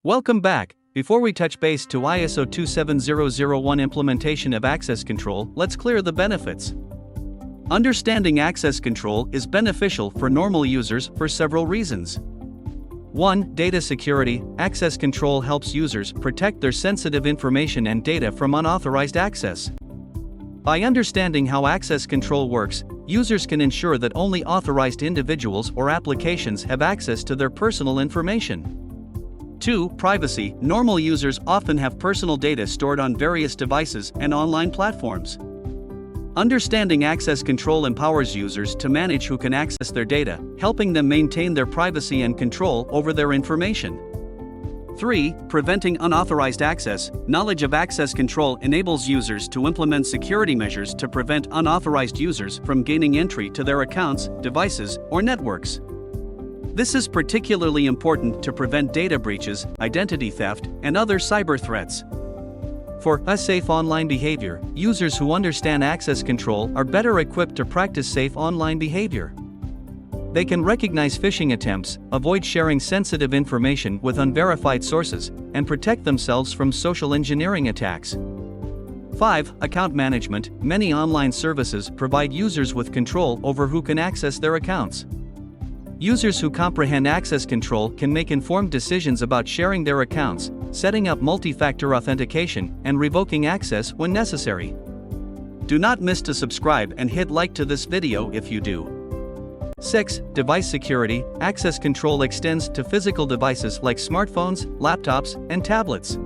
Welcome back. Before we touch base to ISO 27001 implementation of access control, let's clear the benefits. Understanding access control is beneficial for normal users for several reasons. 1. Data security. Access control helps users protect their sensitive information and data from unauthorized access. By understanding how access control works, users can ensure that only authorized individuals or applications have access to their personal information. 2. Privacy. Normal users often have personal data stored on various devices and online platforms. Understanding access control empowers users to manage who can access their data, helping them maintain their privacy and control over their information. 3. Preventing unauthorized access. Knowledge of access control enables users to implement security measures to prevent unauthorized users from gaining entry to their accounts, devices, or networks. This is particularly important to prevent data breaches, identity theft, and other cyber threats. For a safe online behavior, users who understand access control are better equipped to practice safe online behavior. They can recognize phishing attempts, avoid sharing sensitive information with unverified sources, and protect themselves from social engineering attacks. 5. Account management. Many online services provide users with control over who can access their accounts. Users who comprehend access control can make informed decisions about sharing their accounts, setting up multi-factor authentication, and revoking access when necessary. Do not miss to subscribe and hit like to this video if you do. 6. Device security. Access control extends to physical devices like smartphones, laptops, and tablets.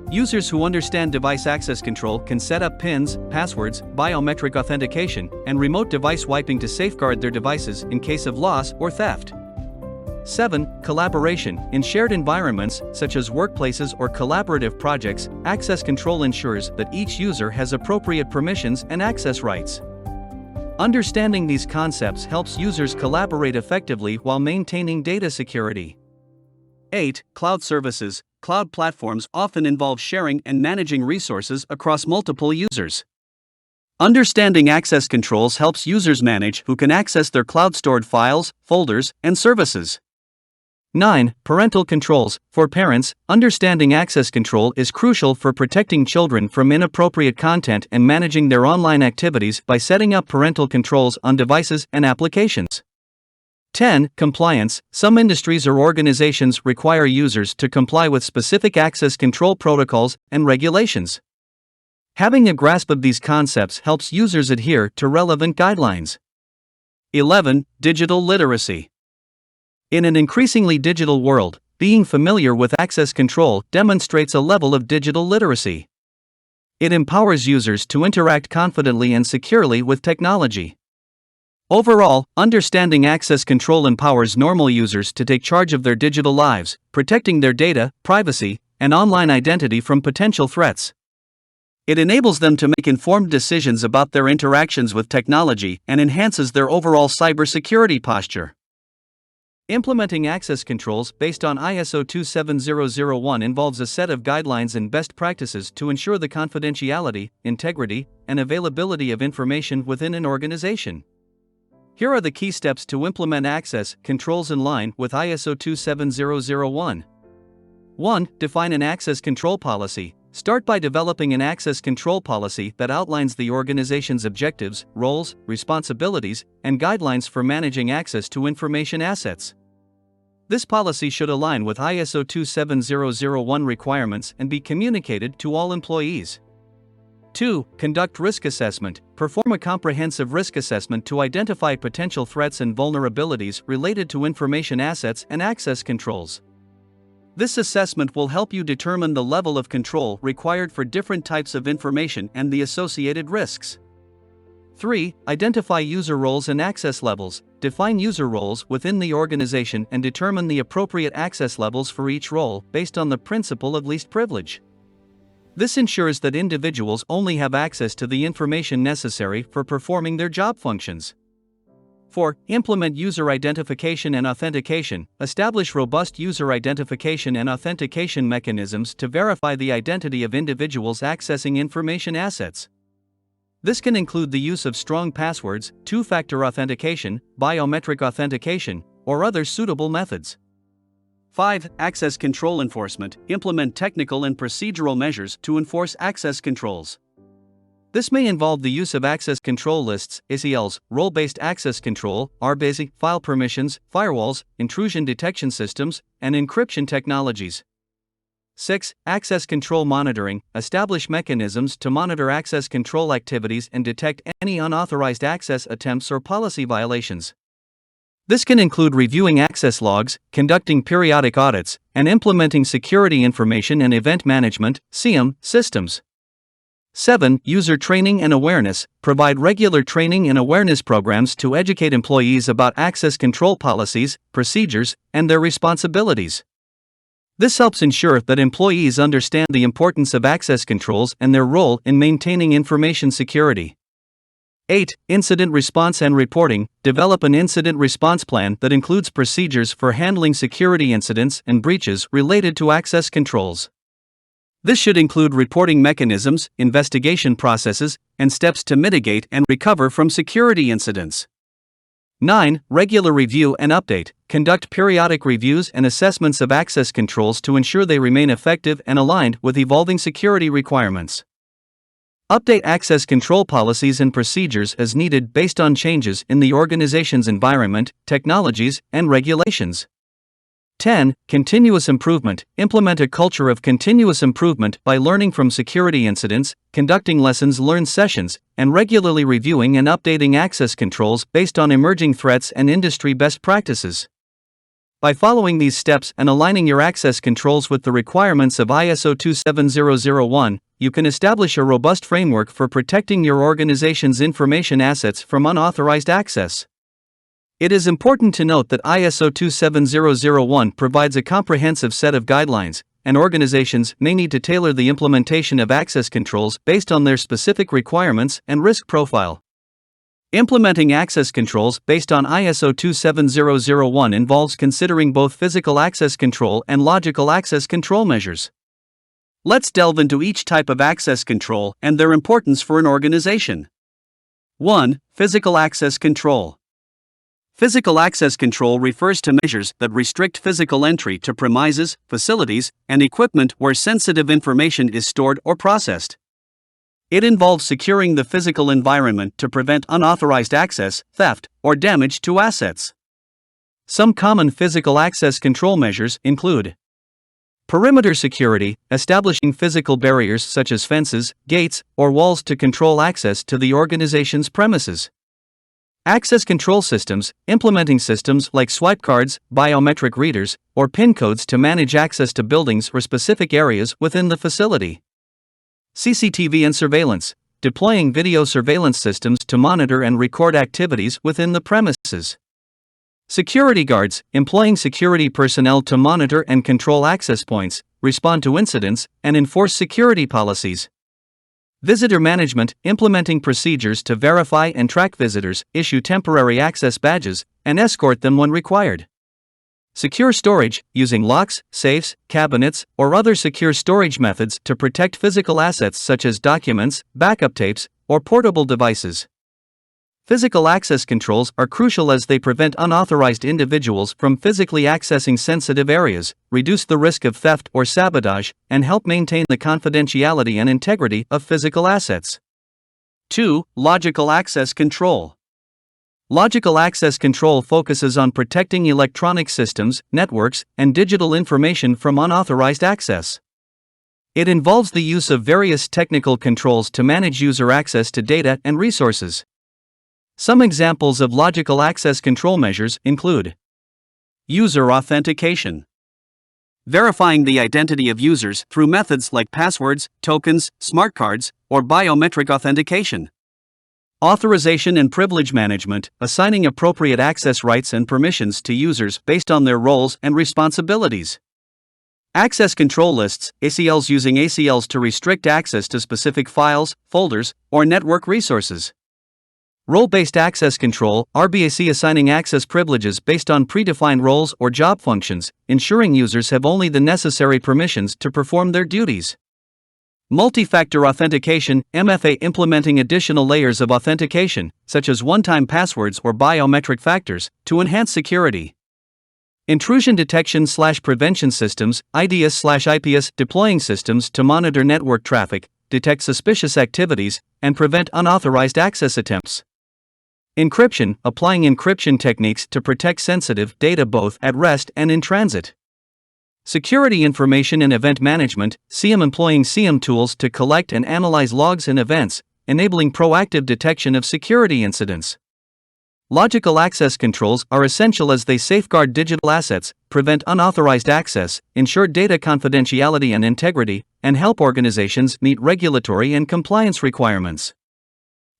Users who understand device access control can set up PINs, passwords, biometric authentication, and remote device wiping to safeguard their devices in case of loss or theft. 7. Collaboration. In shared environments, such as workplaces or collaborative projects, access control ensures that each user has appropriate permissions and access rights. Understanding these concepts helps users collaborate effectively while maintaining data security. 8. Cloud services. Cloud platforms often involve sharing and managing resources across multiple users. Understanding access controls helps users manage who can access their cloud-stored files, folders, and services. 9. Parental controls. For parents, understanding access control is crucial for protecting children from inappropriate content and managing their online activities by setting up parental controls on devices and applications. 10. Compliance. Some industries or organizations require users to comply with specific access control protocols and regulations. Having a grasp of these concepts helps users adhere to relevant guidelines. 11. Digital literacy. In an increasingly digital world, being familiar with access control demonstrates a level of digital literacy. It empowers users to interact confidently and securely with technology. Overall, understanding access control empowers normal users to take charge of their digital lives, protecting their data, privacy, and online identity from potential threats. It enables them to make informed decisions about their interactions with technology and enhances their overall cybersecurity posture. Implementing access controls based on ISO 27001 involves a set of guidelines and best practices to ensure the confidentiality, integrity, and availability of information within an organization. Here are the key steps to implement access controls in line with ISO 27001. 1. Define an access control policy. Start by developing an access control policy that outlines the organization's objectives, roles, responsibilities, and guidelines for managing access to information assets. This policy should align with ISO 27001 requirements and be communicated to all employees. 2. Conduct risk assessment. Perform a comprehensive risk assessment to identify potential threats and vulnerabilities related to information assets and access controls. This assessment will help you determine the level of control required for different types of information and the associated risks. 3. Identify user roles and access levels. Define user roles within the organization and determine the appropriate access levels for each role based on the principle of least privilege. This ensures that individuals only have access to the information necessary for performing their job functions. 4. Implement user identification and authentication. Establish robust user identification and authentication mechanisms to verify the identity of individuals accessing information assets. This can include the use of strong passwords, two-factor authentication, biometric authentication, or other suitable methods. 5. Access control enforcement. Implement technical and procedural measures to enforce access controls. This may involve the use of access control lists, ACLs, role-based access control, RBAC, file permissions, firewalls, intrusion detection systems, and encryption technologies. 6. Access control monitoring. Establish mechanisms to monitor access control activities and detect any unauthorized access attempts or policy violations. This can include reviewing access logs, conducting periodic audits, and implementing security information and event management (SIEM) systems. 7. User training and awareness. Provide regular training and awareness programs to educate employees about access control policies, procedures, and their responsibilities. This helps ensure that employees understand the importance of access controls and their role in maintaining information security. 8. Incident response and reporting. Develop an incident response plan that includes procedures for handling security incidents and breaches related to access controls. This should include reporting mechanisms, investigation processes, and steps to mitigate and recover from security incidents. 9. Regular review and update. Conduct periodic reviews and assessments of access controls to ensure they remain effective and aligned with evolving security requirements. Update access control policies and procedures as needed based on changes in the organization's environment, technologies, and regulations. 10. Continuous improvement. Implement a culture of continuous improvement by learning from security incidents, conducting lessons learned sessions, and regularly reviewing and updating access controls based on emerging threats and industry best practices. By following these steps and aligning your access controls with the requirements of ISO 27001, you can establish a robust framework for protecting your organization's information assets from unauthorized access. It is important to note that ISO 27001 provides a comprehensive set of guidelines, and organizations may need to tailor the implementation of access controls based on their specific requirements and risk profile. Implementing access controls based on ISO 27001 involves considering both physical access control and logical access control measures. Let's delve into each type of access control and their importance for an organization. 1. Physical access control. Physical access control refers to measures that restrict physical entry to premises, facilities, and equipment where sensitive information is stored or processed. It involves securing the physical environment to prevent unauthorized access, theft, or damage to assets. Some common physical access control measures include perimeter security, establishing physical barriers such as fences, gates, or walls to control access to the organization's premises. Access control systems, implementing systems like swipe cards, biometric readers, or PIN codes to manage access to buildings or specific areas within the facility. CCTV and surveillance, deploying video surveillance systems to monitor and record activities within the premises. Security guards, employing security personnel to monitor and control access points, respond to incidents, and enforce security policies. Visitor management, implementing procedures to verify and track visitors, issue temporary access badges, and escort them when required. Secure storage, using locks, safes, cabinets, or other secure storage methods to protect physical assets such as documents, backup tapes, or portable devices. Physical access controls are crucial as they prevent unauthorized individuals from physically accessing sensitive areas, reduce the risk of theft or sabotage, and help maintain the confidentiality and integrity of physical assets. 2. Logical access control. Logical access control focuses on protecting electronic systems, networks, and digital information from unauthorized access. It involves the use of various technical controls to manage user access to data and resources. Some examples of logical access control measures include user authentication, verifying the identity of users through methods like passwords, tokens, smart cards, or biometric authentication. Authorization and privilege management, assigning appropriate access rights and permissions to users based on their roles and responsibilities. Access control lists, ACLs, using ACLs to restrict access to specific files, folders, or network resources. Role-based access control, RBAC, assigning access privileges based on predefined roles or job functions, ensuring users have only the necessary permissions to perform their duties. Multi-factor authentication, MFA, implementing additional layers of authentication, such as one-time passwords or biometric factors, to enhance security. Intrusion detection/prevention systems, IDS/IPS, deploying systems to monitor network traffic, detect suspicious activities, and prevent unauthorized access attempts. Encryption, applying encryption techniques to protect sensitive data both at rest and in transit. Security information and event management, SIEM, employing SIEM tools to collect and analyze logs and events, enabling proactive detection of security incidents. Logical access controls are essential as they safeguard digital assets, prevent unauthorized access, ensure data confidentiality and integrity, and help organizations meet regulatory and compliance requirements.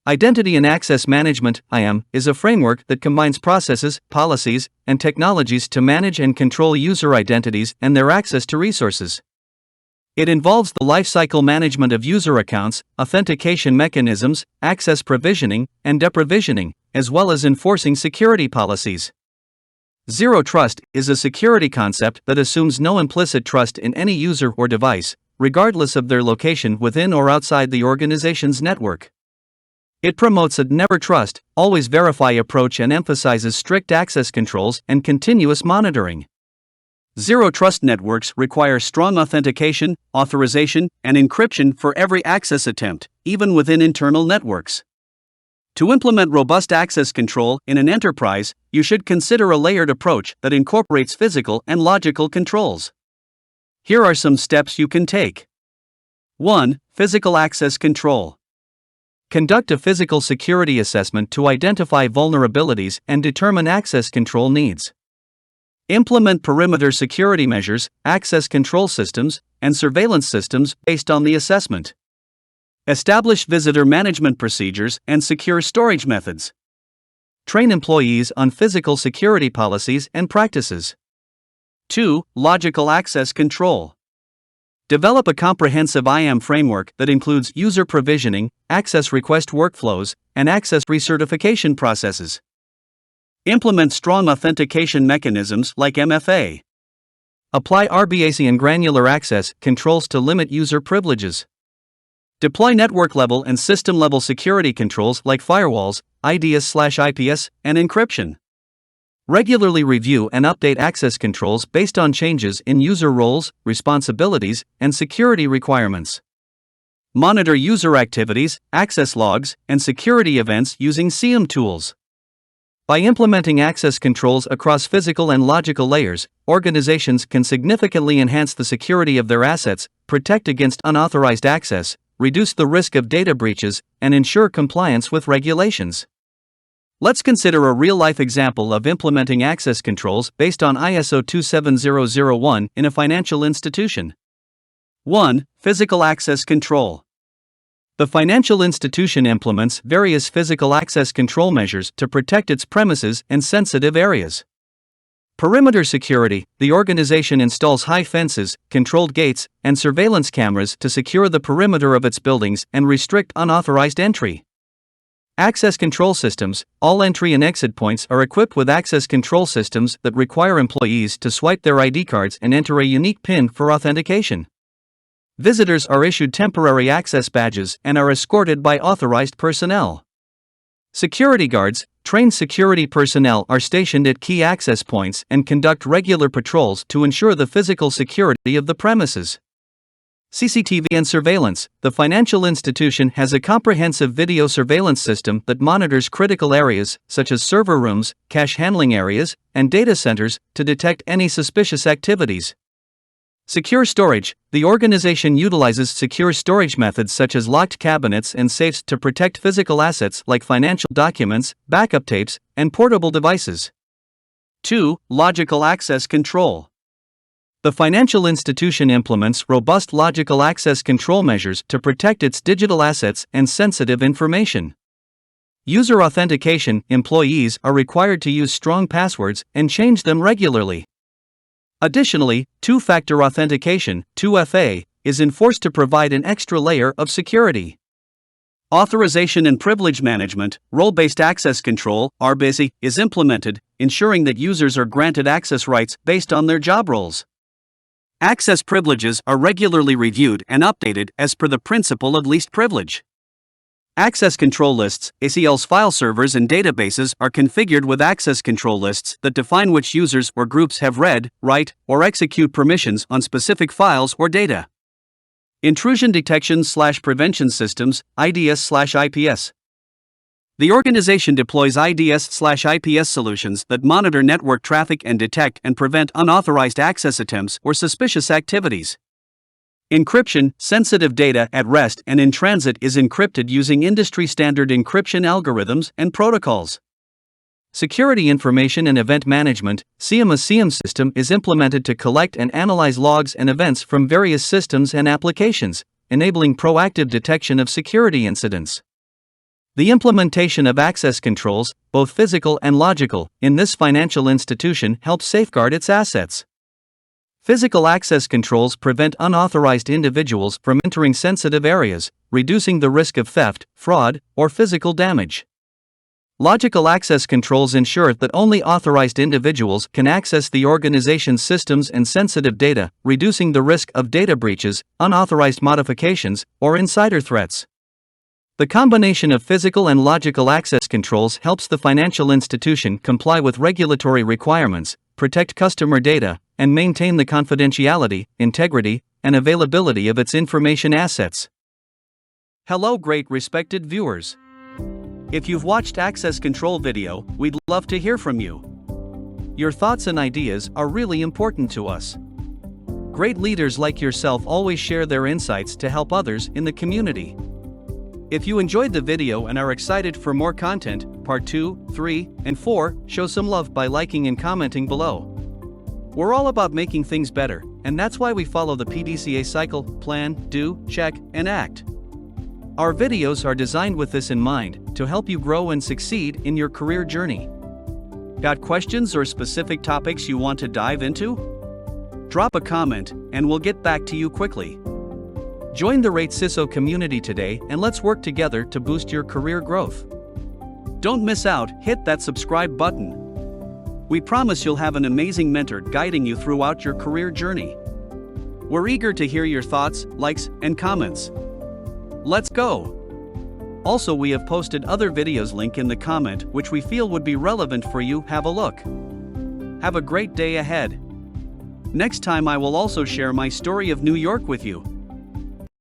Identity and Access Management (IAM) is a framework that combines processes, policies, and technologies to manage and control user identities and their access to resources. It involves the lifecycle management of user accounts, authentication mechanisms, access provisioning, and deprovisioning, as well as enforcing security policies. Zero Trust is a security concept that assumes no implicit trust in any user or device, regardless of their location within or outside the organization's network. It promotes a never trust, always verify approach and emphasizes strict access controls and continuous monitoring. Zero Trust networks require strong authentication, authorization, and encryption for every access attempt, even within internal networks. To implement robust access control in an enterprise, you should consider a layered approach that incorporates physical and logical controls. Here are some steps you can take. 1. Physical access control. Conduct a physical security assessment to identify vulnerabilities and determine access control needs. Implement perimeter security measures, access control systems, and surveillance systems based on the assessment. Establish visitor management procedures and secure storage methods. Train employees on physical security policies and practices. 2. Logical access control. Develop a comprehensive IAM framework that includes user provisioning, access request workflows, and access recertification processes. Implement strong authentication mechanisms like MFA. Apply RBAC and granular access controls to limit user privileges. Deploy network-level and system-level security controls like firewalls, IDS/IPS, and encryption. Regularly review and update access controls based on changes in user roles, responsibilities, and security requirements. Monitor user activities, access logs, and security events using SIEM tools. By implementing access controls across physical and logical layers, organizations can significantly enhance the security of their assets, protect against unauthorized access, reduce the risk of data breaches, and ensure compliance with regulations. Let's consider a real-life example of implementing access controls based on ISO 27001 in a financial institution. 1. Physical access control. The financial institution implements various physical access control measures to protect its premises and sensitive areas. Perimeter security. The organization installs high fences, controlled gates, and surveillance cameras to secure the perimeter of its buildings and restrict unauthorized entry. Access control systems. All entry and exit points are equipped with access control systems that require employees to swipe their ID cards and enter a unique PIN for authentication. Visitors are issued temporary access badges and are escorted by authorized personnel. Security guards. Trained security personnel are stationed at key access points and conduct regular patrols to ensure the physical security of the premises. CCTV and surveillance. The financial institution has a comprehensive video surveillance system that monitors critical areas, such as server rooms, cash handling areas, and data centers, to detect any suspicious activities. Secure storage. The organization utilizes secure storage methods such as locked cabinets and safes to protect physical assets like financial documents, backup tapes, and portable devices. 2. Logical access control. The financial institution implements robust logical access control measures to protect its digital assets and sensitive information. User authentication. Employees are required to use strong passwords and change them regularly. Additionally, two-factor authentication, 2FA, is enforced to provide an extra layer of security. Authorization and privilege management, role-based access control, RBAC, is implemented, ensuring that users are granted access rights based on their job roles. Access privileges are regularly reviewed and updated as per the principle of least privilege. Access control lists, ACL's file servers and databases are configured with access control lists that define which users or groups have read, write, or execute permissions on specific files or data. Intrusion detection/prevention systems, IDS/IPS. The organization deploys IDS/IPS solutions that monitor network traffic and detect and prevent unauthorized access attempts or suspicious activities. Encryption, sensitive data at rest and in transit is encrypted using industry-standard encryption algorithms and protocols. Security Information and Event Management, SIEM system is implemented to collect and analyze logs and events from various systems and applications, enabling proactive detection of security incidents. The implementation of access controls, both physical and logical, in this financial institution helps safeguard its assets. Physical access controls prevent unauthorized individuals from entering sensitive areas, reducing the risk of theft, fraud, or physical damage. Logical access controls ensure that only authorized individuals can access the organization's systems and sensitive data, reducing the risk of data breaches, unauthorized modifications, or insider threats. The combination of physical and logical access controls helps the financial institution comply with regulatory requirements, protect customer data, and maintain the confidentiality, integrity, and availability of its information assets. Hello, great respected viewers. If you've watched access control video, we'd love to hear from you. Your thoughts and ideas are really important to us. Great leaders like yourself always share their insights to help others in the community. If you enjoyed the video and are excited for more content, part 2, 3, and 4, show some love by liking and commenting below. We're all about making things better, and that's why we follow the PDCA cycle: plan, do, check, and act. Our videos are designed with this in mind, to help you grow and succeed in your career journey. Got questions or specific topics you want to dive into? Drop a comment, and we'll get back to you quickly. Join the RateCISO community today and let's work together to boost your career growth. Don't miss out, hit that subscribe button. We promise you'll have an amazing mentor guiding you throughout your career journey. We're eager to hear your thoughts, likes, and comments. Let's go! Also, we have posted other videos link in the comment which we feel would be relevant for you. Have a look. Have a great day ahead. Next time I will also share my story of New York with you.